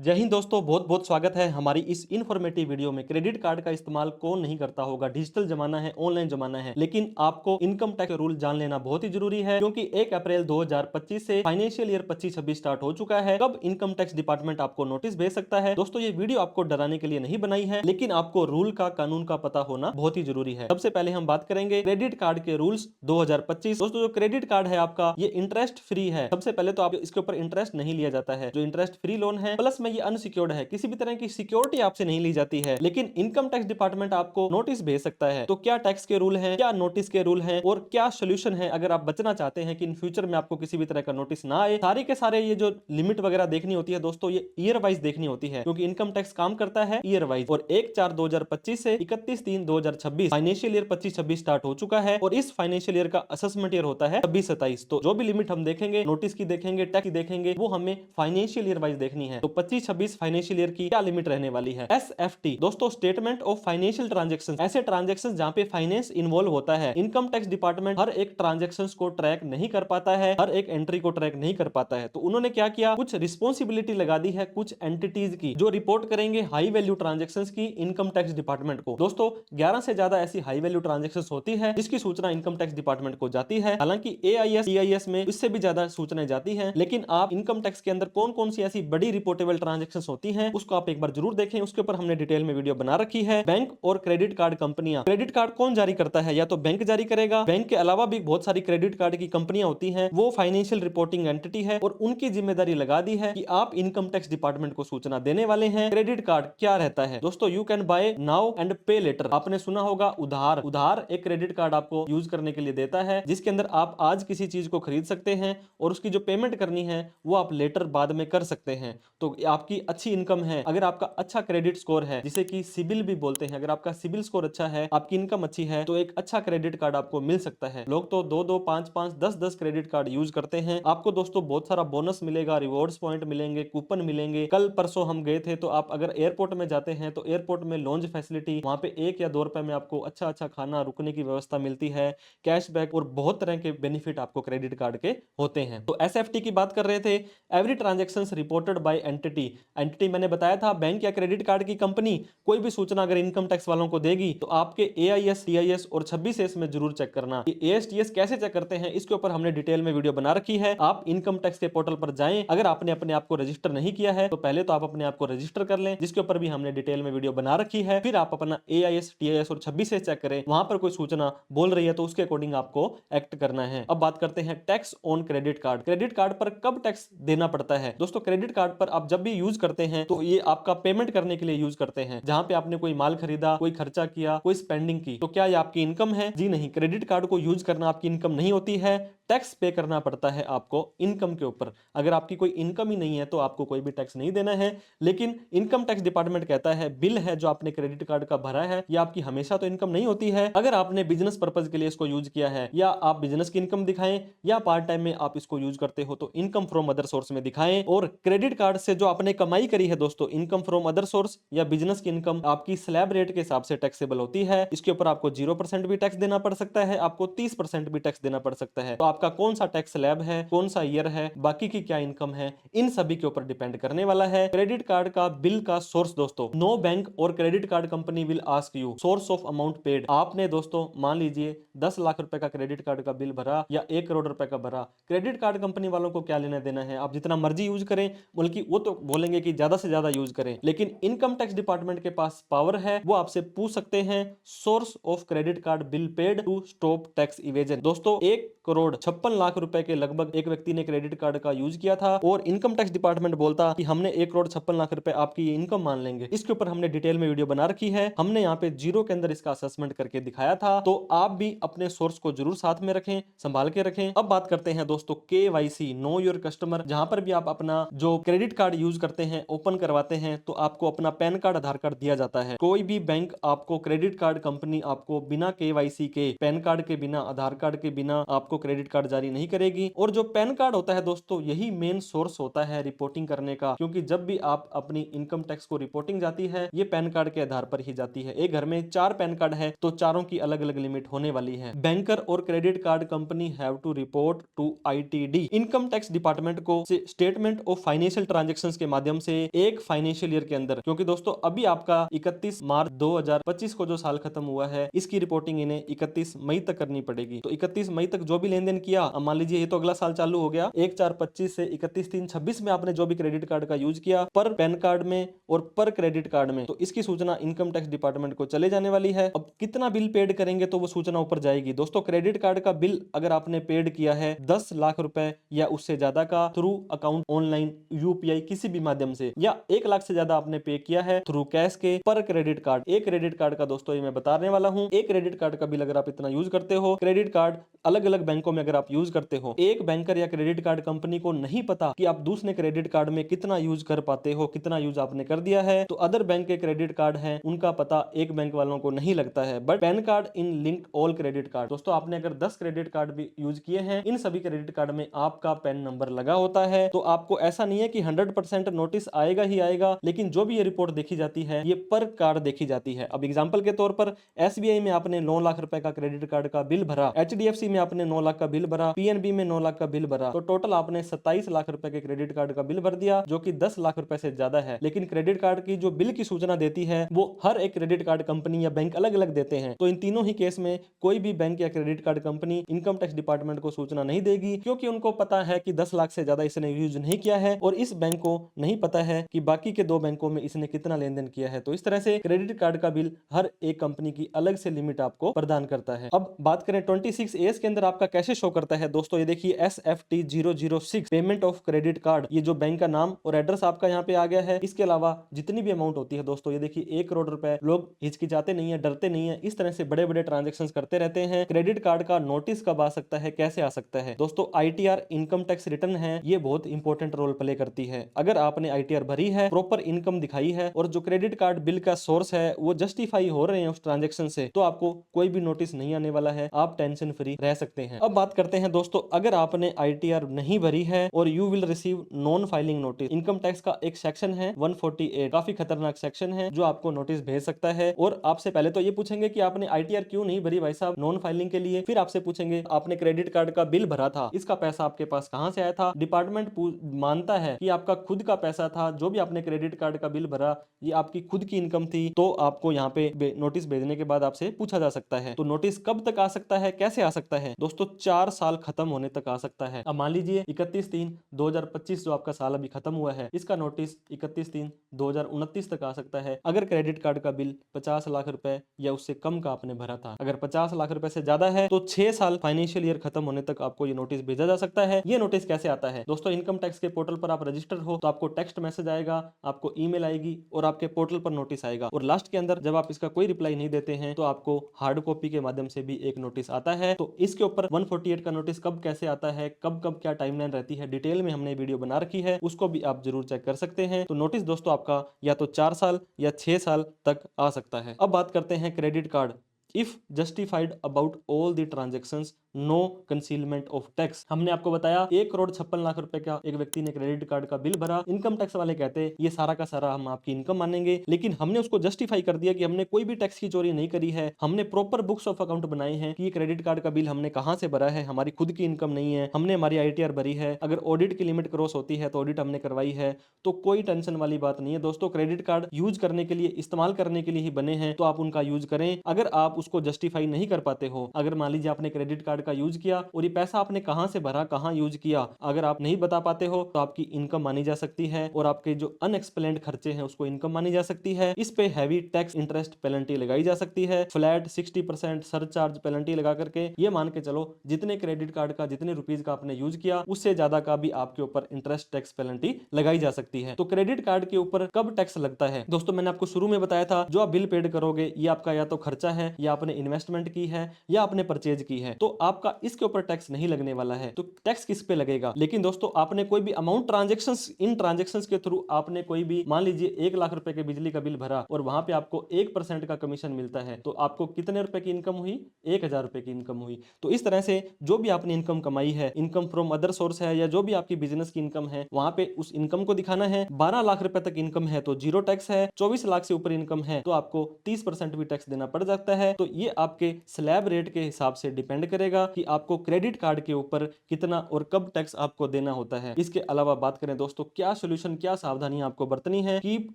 जय हिंद दोस्तों, बहुत बहुत स्वागत है हमारी इस इन्फॉर्मेटिव वीडियो में। क्रेडिट कार्ड का इस्तेमाल कौन नहीं करता होगा। डिजिटल जमाना है, ऑनलाइन जमाना है, लेकिन आपको इनकम टैक्स रूल जान लेना बहुत ही जरूरी है, क्योंकि 1 अप्रैल 2025 से फाइनेंशियल ईयर 25-26 स्टार्ट हो चुका है। कब इनकम टैक्स डिपार्टमेंट आपको नोटिस भेज सकता है। दोस्तों, ये वीडियो आपको डराने के लिए नहीं बनाई है, लेकिन आपको रूल का, कानून का पता होना बहुत ही जरूरी है। सबसे पहले हम बात करेंगे क्रेडिट कार्ड के रूल्स 2025। दोस्तों, जो क्रेडिट कार्ड है आपका, ये इंटरेस्ट फ्री है। सबसे पहले तो आप इसके ऊपर इंटरेस्ट नहीं लिया जाता है। जो इंटरेस्ट फ्री लोन है, प्लस में ये अनसिक्योर्ड है, किसी भी तरह की सिक्योरिटी आपसे नहीं ली जाती है। लेकिन इनकम टैक्स डिपार्टमेंट आपको नोटिस भेज सकता है। तो क्या टैक्स के रूल हैं, क्या नोटिस के रूल हैं और क्या सोल्यूशन है अगर आप बचना चाहते हैं कि इन फ्यूचर में आपको किसी भी तरह का नोटिस ना आए। सारे के सारे ये जो लिमिट वगैरह देखनी होती है दोस्तों, ये ईयर वाइज देखनी होती है, क्योंकि इनकम टैक्स काम करता है ईयर वाइज। और 1/4/2025 से 31/3/2026 फाइनेंशियल ईयर 25-26 स्टार्ट हो चुका है, और इस फाइनेंशियल ईयर का असेसमेंट ईयर होता है 26-27। तो जो भी लिमिट हम देखेंगे, नोटिस की देखेंगे, टैक्स की देखेंगे, वो हमें फाइनेंशियल ईयर वाइज देखनी है। तो 25-26 फाइनेंशियल ईयर की क्या लिमिट रहने वाली है। एसएफटी दोस्तों, स्टेटमेंट ऑफ फाइनेंशियल ट्रांजैक्शंस। ऐसे ट्रांजैक्शंस जहां पे फाइनेंस इन्वॉल्व होता है। इनकम टैक्स डिपार्टमेंट हर एक ट्रांजैक्शंस को ट्रैक नहीं कर पाता है, हर एक एंट्री को ट्रैक नहीं कर पाता है। तो उन्होंने क्या किया, कुछ रिस्पॉन्सिबिलिटी लगा दी है कुछ एंटिटीज की, जो रिपोर्ट करेंगे हाई वैल्यू ट्रांजैक्शंस की इनकम टैक्स डिपार्टमेंट को। दोस्तों, 11 से ज्यादा ऐसी हाई वैल्यू ट्रांजैक्शंस होती है जिसकी सूचना इनकम टैक्स डिपार्टमेंट को जाती है। हालांकि एआईएस, टीआईएस में इससे भी ज्यादा सूचनाएं जाती हैं, लेकिन आप इनकम टैक्स के अंदर कौन कौन सी ऐसी बड़ी रिपोर्टेबल ट्रांजैक्शंस होती हैं, उसको आप एक बार जरूर देखें। उसके ऊपर हमने डिटेल में वीडियो बना रखी है। बैंक और क्रेडिट कार्ड कंपनियां। क्रेडिट कार्ड कौन जारी करता है, या तो बैंक जारी करेगा। बैंक के अलावा भी बहुत सारी क्रेडिट कार्ड की कंपनियां होती हैं, वो फाइनेंशियल रिपोर्टिंग एंटिटी है, और उनकी जिम्मेदारी लगा दी है कि आप इनकम टैक्स डिपार्टमेंट को सूचना देने वाले हैं। क्रेडिट कार्ड क्या रहता है दोस्तों, you can buy now and पे लेटर। आपने सुना होगा उधार। उधार एक क्रेडिट कार्ड आपको यूज करने के लिए देता है, जिसके अंदर आप आज किसी चीज को खरीद सकते हैं और उसकी जो पेमेंट करनी है वो आप लेटर बाद में कर सकते हैं। तो आपकी अच्छी इनकम है, अगर आपका अच्छा क्रेडिट स्कोर है, जिसे कि सिबिल भी बोलते हैं, अगर आपका सिबिल स्कोर अच्छा है, आपकी इनकम अच्छी है, तो एक अच्छा क्रेडिट कार्ड आपको मिल सकता है। लोग तो 2-2, 5-5, 10-10 क्रेडिट कार्ड यूज करते हैं। आपको दोस्तों बहुत सारा बोनस मिलेगा, रिवॉर्ड्स पॉइंट मिलेंगे, कूपन मिलेंगे। कल परसों हम गए थे, तो आप अगर एयरपोर्ट में जाते हैं तो एयरपोर्ट में लॉन्ज फैसिलिटी, वहां पे 1 या 2 रुपए में आपको अच्छा अच्छा खाना, रुकने की व्यवस्था मिलती है, कैशबैक और बहुत तरह के बेनिफिट आपको क्रेडिट कार्ड के होते हैं। तो एसएफटी की बात कर रहे थे, every transaction reported by entity. Entity मैंने बताया था, बैंक या क्रेडिट कार्ड की कंपनी कोई भी सूचना अगर इनकम टैक्स वालों को देगी, तो आपके एआईएस, टीआईएस और 26एस में जरूर चेक करना। ये एएसटीएस कैसे चेक करते हैं, इसके ऊपर हमने डिटेल में वीडियो बना रखी है। आप इनकम टैक्स के पोर्टल पर जाएं, अगर आपने अपने आप को रजिस्टर नहीं किया है तो पहले तो आप अपने आप को रजिस्टर कर लें, जिसके ऊपर भी हमने डिटेल में वीडियो बना रखी है। फिर आप अपना एआईएस, टीआईएस और 26एस चेक करें, वहां पर कोई सूचना बोल रही है तो उसके अकॉर्डिंग आपको एक्ट करना है। अब बात करते हैं tax on credit card. Credit card पर कब टैक्स देना पड़ता है दोस्तों। क्रेडिट कार्ड पर आप जब भी यूज करते हैं तो ये आपका पेमेंट करने के लिए यूज करते हैं, जहां पे आपने कोई माल खरीदा, कोई खर्चा किया, कोई स्पेंडिंग की, तो क्या ये आपकी इनकम है? जी नहीं, क्रेडिट कार्ड को यूज करना आपकी इनकम नहीं होती है। टैक्स पे करना पड़ता है आपको इनकम के ऊपर। अगर आपकी कोई इनकम ही नहीं है तो आपको कोई भी टैक्स नहीं देना है। लेकिन इनकम टैक्स डिपार्टमेंट कहता है बिल है जो आपने क्रेडिट कार्ड का भरा है, ये आपकी हमेशा तो इनकम नहीं होती है। अगर आपने बिजनेस पर्पज के लिए इसको यूज किया है, या आप बिजनेस की इनकम दिखाएं, या पार्ट टाइम में आप इसको यूज करते हो, तो इनकम फ्रॉम अदर सोर्स में दिखाएं। और क्रेडिट कार्ड से जो आपने कमाई करी है दोस्तों, इनकम फ्रॉम अदर सोर्स या बिजनेस की इनकम, आपकी स्लैब रेट के हिसाब से टैक्सेबल होती है। इसके ऊपर आपको 0% भी टैक्स देना पड़ सकता है, आपको 30% भी टैक्स देना पड़ सकता है। तो आपका कौन सा टैक्स स्लैब है, कौन सा ईयर है, बाकी की क्या इनकम है, इन सभी के ऊपर डिपेंड करने वाला है। क्रेडिट कार्ड का बिल का सोर्स दोस्तों, नो बैंक और credit card company will ask you source of amount paid. आपने दोस्तों मान लीजिए 10 लाख रुपए का क्रेडिट कार्ड का बिल भरा या 1 करोड़ रुपए का भरा, क्रेडिट कार्ड कंपनी वालों को क्या लेना देना है। आप जितना मर्जी यूज करें, बल्कि वो तो बोलेंगे कि ज्यादा से ज्यादा यूज करें, लेकिन इनकम टैक्स डिपार्टमेंट के पास पावर है, वो आपसे पूछ सकते हैं source of credit card bill paid to stop tax evasion. दोस्तों, 1,56,00,000 रुपए के लगभग एक व्यक्ति ने क्रेडिट कार्ड का यूज किया था, और इनकम टैक्स डिपार्टमेंट बोलता कि हमने 1,56,00,000 रुपए आपकी इनकम मान लेंगे। इसके ऊपर हमने डिटेल में वीडियो बना रखी है, हमने यहाँ पे जीरो के अंदर इसका असेसमेंट करके दिखाया था। तो आप भी अपने सोर्स को जरूर साथ में रखें, संभाल के रखें। अब बात करते हैं दोस्तों केवाईसी, नो योर कस्टमर। जहां पर भी आप अपना जो क्रेडिट कार्ड यूज करते हैं, ओपन करवाते हैं, तो आपको अपना पैन कार्ड, आधार कार्ड दिया जाता है। कोई भी बैंक आपको, क्रेडिट कार्ड कंपनी आपको बिना केवाईसी के, पैन कार्ड के बिना, आधार कार्ड के बिना आपको क्रेडिट कार्ड जारी नहीं करेगी। और जो पैन कार्ड होता है दोस्तों, यही मेन सोर्स होता है रिपोर्टिंग करने का, क्योंकि जब भी आप अपनी इनकम टैक्स को रिपोर्टिंग जाती है, ये पैन कार्ड के आधार पर ही जाती है। एक घर में 4 पैन कार्ड है तो चारों की अलग अलग लिमिट होने वाली है। बैंकर और credit card company have to report to ITD, income tax department को, स्टेटमेंट ऑफ फाइनेंशियल ट्रांजैक्शंस के माध्यम से एक फाइनेंशियल ईयर के अंदर, क्योंकि दोस्तों अभी आपका 31 मार्च 2025 को जो साल खत्म हुआ है इसकी रिपोर्टिंग इन्हें 31 मई तक करनी पड़ेगी। तो 31 मई तक जो भी लेन देन किया, अब मान लीजिए ये तो अगला साल चालू हो गया, 1/4/25 से 31/3/26 में आपने जो भी क्रेडिट कार्ड का यूज किया पर पैन कार्ड में और पर क्रेडिट कार्ड में, तो इसकी सूचना इनकम टैक्स डिपार्टमेंट को चले जाने वाली है। अब कितना बिल पेड करेंगे तो वो सूचना ऊपर जाएगी। दोस्तों क्रेडिट कार्ड का बिल अगर आपने पेड किया है 10 लाख रुपए या उससे ज्यादा का थ्रू अकाउंट, ऑनलाइन, यूपीआई किसी भी माध्यम से, या 1 लाख से ज्यादा आपने पे किया है थ्रू कैश के पर क्रेडिट कार्ड, एक क्रेडिट कार्ड का दोस्तों ये मैं बताने वाला हूं, एक क्रेडिट कार्ड का बिल अगर आप इतना यूज करते हो, क्रेडिट कार्ड अलग अलग बैंकों में अगर आप यूज करते हो, एक बैंकर या क्रेडिट कार्ड कंपनी को नहीं पता कि आप दूसरे क्रेडिट कार्ड में कितना यूज कर पाते हो, कितना यूज आपने कर दिया है, तो अदर बैंक के क्रेडिट कार्ड हैं उनका पता एक बैंक वालों को नहीं लगता है। But pan card in link all credit card, दोस्तों आपने अगर 10 क्रेडिट कार्ड भी यूज किए हैं, इन सभी क्रेडिट कार्ड में आपका पैन नंबर लगा होता है। तो आपको ऐसा नहीं है कि 100% नोटिस आएगा ही आएगा, लेकिन जो भी ये रिपोर्ट देखी जाती है ये पर कार्ड देखी जाती है। अब एग्जांपल के तौर पर एसबीआई में आपने 9 लाख रुपए का क्रेडिट कार्ड का बिल भरा, एचडीएफसी में आपने 9 लाख का बिल भरा, पीएनबी में 9 लाख का बिल भरा, तो टोटल आपने 27 लाख रुपए के क्रेडिट कार्ड का बिल भर दिया, जो कि 10 लाख रुपए से ज्यादा है। लेकिन क्रेडिट कार्ड की जो बिल की सूचना देती है वो हर एक क्रेडिट कार्ड कंपनी या बैंक अलग अलग देते हैं। तो इन तीनों ही केस में कोई भी बैंक या credit card company income tax department को सूचना नहीं देगी, क्योंकि उनको पता है कि 10 लाख से ज्यादा इसने यूज नहीं किया है और इस बैंक को नहीं पता है कि बाकी के 2 बैंकों में इसने कितना लेन देन किया है। तो इस तरह से क्रेडिट कार्ड का बिल हर एक कंपनी की अलग से लिमिट आपको प्रदान करता है। अब बात करें 26A के अंदर आपका कैसे शो करता है दोस्तों, ये देखिए SFT 006 payment of credit card, ये जो बैंक का नाम और एड्रेस आपका यहाँ पे आ गया है। इसके अलावा जितनी भी अमाउंट होती है दोस्तों, ये देखिए 1 करोड़ रुपए, लोग हिचकिचाते नहीं है, डरते नहीं है, इस तरह से बड़े बड़े ट्रांजेक्शन करते रहते हैं। क्रेडिट कार्ड का नोटिस कब आ सकता है, कैसे आ सकता है दोस्तों, ITR इनकम टैक्स रिटर्न है, ये बहुत इंपॉर्टेंट रोल प्ले करती है। अगर आपने ITR भरी है, प्रॉपर इनकम दिखाई है और जो क्रेडिट कार्ड बिल का सोर्स है वो जस्टिफाई हो रहे हैं उस ट्रांजेक्शन से, तो आपको कोई भी नोटिस नहीं आने वाला है, आप टेंशन फ्री रह सकते हैं। अब बात करते हैं दोस्तों, अगर आपने ITR नहीं भरी है और you will receive non filing notice, income tax का एक सेक्शन है 148, काफी खतरनाक सेक्शन है जो आपको नोटिस भेज सकता है। और आपसे पहले तो ये पूछेंगे कि आपने ITR क्यों नहीं भरी भाई साहब नॉन फाइलिंग के लिए, फिर आपसे पूछेंगे आपने क्रेडिट कार्ड का बिल भरा था, इसका पैसा आपके पास कहां से आया था। डिपार्टमेंट मानता है कि आपका खुद का पैसा था, जो भी आपने क्रेडिट कार्ड का बिल भरा ये आपकी खुद की इनकम थी, तो आपको यहाँ पे नोटिस भेजने के बाद आपसे पूछा जा सकता है। तो नोटिस कब तक आ सकता है, कैसे आ सकता है दोस्तों, 4 साल खत्म होने तक आ सकता है। अब मान लीजिए 31/3/2025 जो आपका साल अभी खत्म हुआ है, इसका नोटिस 31/3/2029 तक आ सकता है, अगर क्रेडिट कार्ड का बिल 50 लाख रुपए या उससे कम का आपने भरा था। अगर 50 लाख रुपए से ज्यादा है तो 6 साल फाइनेंशियल ईयर खत्म होने तक आपको ये नोटिस भेजा जा सकता है। ये नोटिस कैसे आता है दोस्तों, इनकम टैक्स के पोर्टल पर आप रजिस्टर हो तो आपको टेक्स्ट मैसेज आएगा, आपको ईमेल आएगी और आपके पोर्टल पर नोटिस आएगा, और लास्ट के अंदर जब आप इसका कोई रिप्लाई नहीं देते हैं तो आपको हार्ड कॉपी के माध्यम से भी एक नोटिस आता है। तो इसके ऊपर 148 का नोटिस कब कैसे आता है, कब कब क्या टाइमलाइन रहती है, डिटेल में हमने वीडियो बना रखी है, उसको भी आप जरूर चेक कर सकते हैं। तो नोटिस दोस्तों आपका या तो 4 साल या 6 साल तक आ सकता है। अब बात करते हैं credit card, if justified about all the transactions no concealment of tax. हमने आपको बताया 1,56,00,000 रुपए का एक व्यक्ति ने क्रेडिट कार्ड का बिल भरा, इनकम टैक्स वाले कहते हैं ये सारा का सारा हम आपकी इनकम मानेंगे, लेकिन हमने उसको जस्टिफाई कर दिया कि हमने कोई भी टैक्स की चोरी नहीं करी है, हमने प्रॉपर बुक्स ऑफ अकाउंट बनाए हैं कि ये क्रेडिट कार्ड का बिल हमने कहां से भरा है, हमारी खुद की इनकम नहीं है, हमने हमारी ITR भरी है, अगर ऑडिट की लिमिट क्रॉस होती है तो ऑडिट हमने करवाई है, तो कोई टेंशन वाली बात नहीं है दोस्तों। क्रेडिट कार्ड यूज करने के लिए, इस्तेमाल करने के लिए ही बने हैं, तो आप उनका यूज करें। अगर आप उसको जस्टिफाई नहीं कर पाते हो, अगर मान लीजिए आपने क्रेडिट कार्ड का यूज किया और ये पैसा आपने कहां से भरा, कहां यूज किया, अगर आप नहीं बता पाते हो तो आपकी इनकम मानी जा सकती है और आपके जो अनएक्सप्लेन्ड खर्चे हैं उसको इनकम मानी जा सकती है। इस पे हैवी टैक्स इंटरेस्ट पेनल्टी लगाई जा सकती है, फ्लैट 60% सरचार्ज पेनल्टी लगा करके ये मान के चलो जितने क्रेडिट कार्ड का, जितने रुपीज का आपने यूज किया उससे ज्यादा का भी आपके ऊपर इंटरेस्ट टैक्स पेनल्टी लगाई जा सकती है। तो क्रेडिट कार्ड के ऊपर कब टैक्स लगता है दोस्तों, मैंने आपको शुरू में बताया था, जो आप बिल पेड करोगे ये आपका या तो खर्चा है, या आपने इन्वेस्टमेंट की है, या आपने परचेज की है, तो आपका इसके ऊपर टैक्स नहीं लगने वाला है। तो टैक्स किस पे लगेगा, लेकिन दोस्तों आपने कोई भी अमाउंट ट्रांजेक्शंस, इन ट्रांजेक्शंस के थ्रू आपने कोई भी मान लीजिए 1 लाख रुपए के बिजली का बिल भरा और वहां पे आपको 1% का कमीशन मिलता है, तो आपको कितने रुपए की इनकम हुई, 1,000 रुपए की इनकम हुई। तो इस तरह से जो भी आपने इनकम कमाई है, इनकम फ्रॉम अदर सोर्स है, या जो भी आपकी बिजनेस की इनकम है, वहां पे उस इनकम को दिखाना है। 12 लाख रुपए तक इनकम है तो जीरो टैक्स है, 24 लाख से ऊपर इनकम है तो आपको 30% भी टैक्स देना पड़ सकता है। तो ये आपके स्लैब रेट के हिसाब से डिपेंड करेगा। बताया कि आपको क्रेडिट कार्ड के ऊपर कितना और कब टैक्स आपको देना होता है। इसके अलावा बात करें दोस्तों, क्या सोल्यूशन, क्या सावधानियां आपको बरतनी है। Keep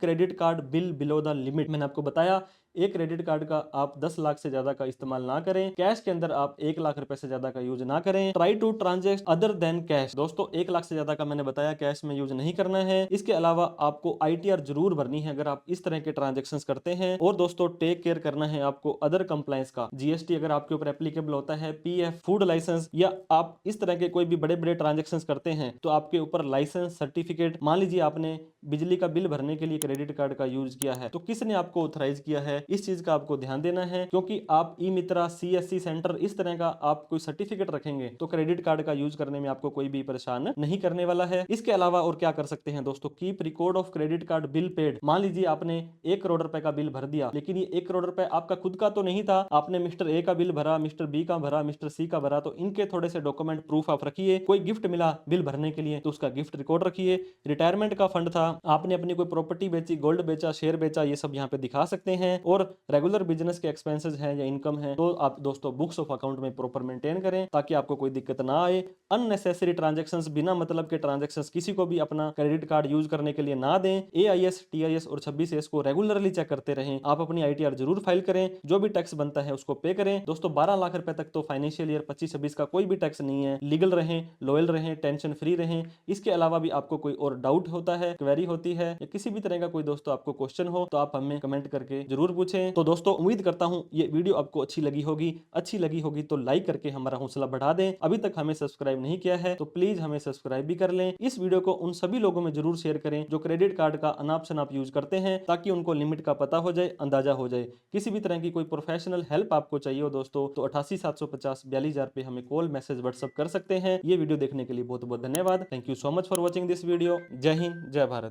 credit card bill below the limit. मैंने आपको बताया एक क्रेडिट कार्ड का आप 10 लाख से ज्यादा का इस्तेमाल ना करें। कैश के अंदर आप 1 लाख रुपए से ज्यादा का यूज ना करें। Try to transact other than cash. दोस्तों 1 लाख से ज्यादा का मैंने बताया कैश में यूज नहीं करना है। इसके अलावा आपको ITR जरूर भरनी है अगर आप इस तरह के ट्रांजेक्शन करते हैं। और दोस्तों टेक केयर करना है आपको अदर कंप्लायंस का। GST अगर आपके ऊपर एप्लीकेबल होता है, PF, फूड लाइसेंस, या आप इस तरह के कोई भी बड़े बड़े ट्रांजेक्शन करते हैं तो आपके ऊपर लाइसेंस सर्टिफिकेट, मान लीजिए आपने बिजली का बिल भरने के लिए क्रेडिट कार्ड का यूज किया है तो किसने आपको ऑथराइज किया है, इस चीज का आपको ध्यान देना है। क्योंकि आप ई मित्रा, CSC सेंटर, इस तरह का आप कोई सर्टिफिकेट रखेंगे तो क्रेडिट कार्ड का यूज करने में आपको कोई भी परेशान नहीं करने वाला है। इसके अलावा और क्या कर सकते हैं दोस्तों, keep record of credit card bill paid. मान लीजिए आपने 1 करोड़ रुपए का बिल भर दिया, लेकिन ये 1 करोड़ रुपए आपका खुद का तो नहीं था, आपने मिस्टर A का बिल भरा, मिस्टर B का भरा, मिस्टर C का भरा, तो इनके थोड़े से डॉक्यूमेंट प्रूफ आप रखिए। कोई गिफ्ट मिला बिल भरने के लिए तो उसका गिफ्ट रिकॉर्ड रखिए। रिटायरमेंट का फंड था, आपने अपनी कोई प्रॉपर्टी बेची, गोल्ड बेचा, शेयर बेचा, ये सब यहाँ पे दिखा सकते हैं। और रेगुलर बिजनेस के एक्सपेंसेस हैं या इनकम है तो आप दोस्तों बुक्स ऑफ अकाउंट में प्रॉपर मेंटेन करें ताकि आपको कोई दिक्कत ना आए। अननेसेसरी ट्रांजैक्शंस, बिना मतलब के ट्रांजैक्शंस किसी को भी अपना क्रेडिट कार्ड यूज करने के लिए ना दें। AIS, TIS और 26S को रेगुलरली चेक करते रहें। आप अपनी ITR जरूर फाइल करें, जो भी टैक्स बनता है उसको पे करें। दोस्तों 12 लाख रुपए तक तो फाइनेंशियल ईयर 25-26 का कोई भी टैक्स नहीं है। लीगल रहें, लॉयल रहें, टेंशन फ्री रहें। इसके अलावा भी आपको कोई और डाउट होता है, क्वेरी होती है, या किसी भी तरह का कोई दोस्तों आपको क्वेश्चन हो तो आप हमें कमेंट करके जरूर पूछें। तो दोस्तों उम्मीद करता हूं ये वीडियो आपको अच्छी लगी होगी तो लाइक करके हमारा हौसला बढ़ा दें। अभी तक हमें सब्सक्राइब नहीं किया है तो प्लीज हमें सब्सक्राइब भी कर लें। इस वीडियो को उन सभी लोगों में जरूर शेयर करें जो क्रेडिट कार्ड का अनाप शनाप यूज करते हैं, ताकि उनको लिमिट का पता हो जाए, अंदाजा हो जाए। किसी भी तरह की कोई प्रोफेशनल हेल्प आपको चाहिए हो दोस्तों तो 88 750 42 पे हमें कॉल, मैसेज, व्हाट्सअप कर सकते हैं। ये वीडियो देखने के लिए बहुत बहुत धन्यवाद। Thank you so much for watching this video. जय हिंद, जय भारत।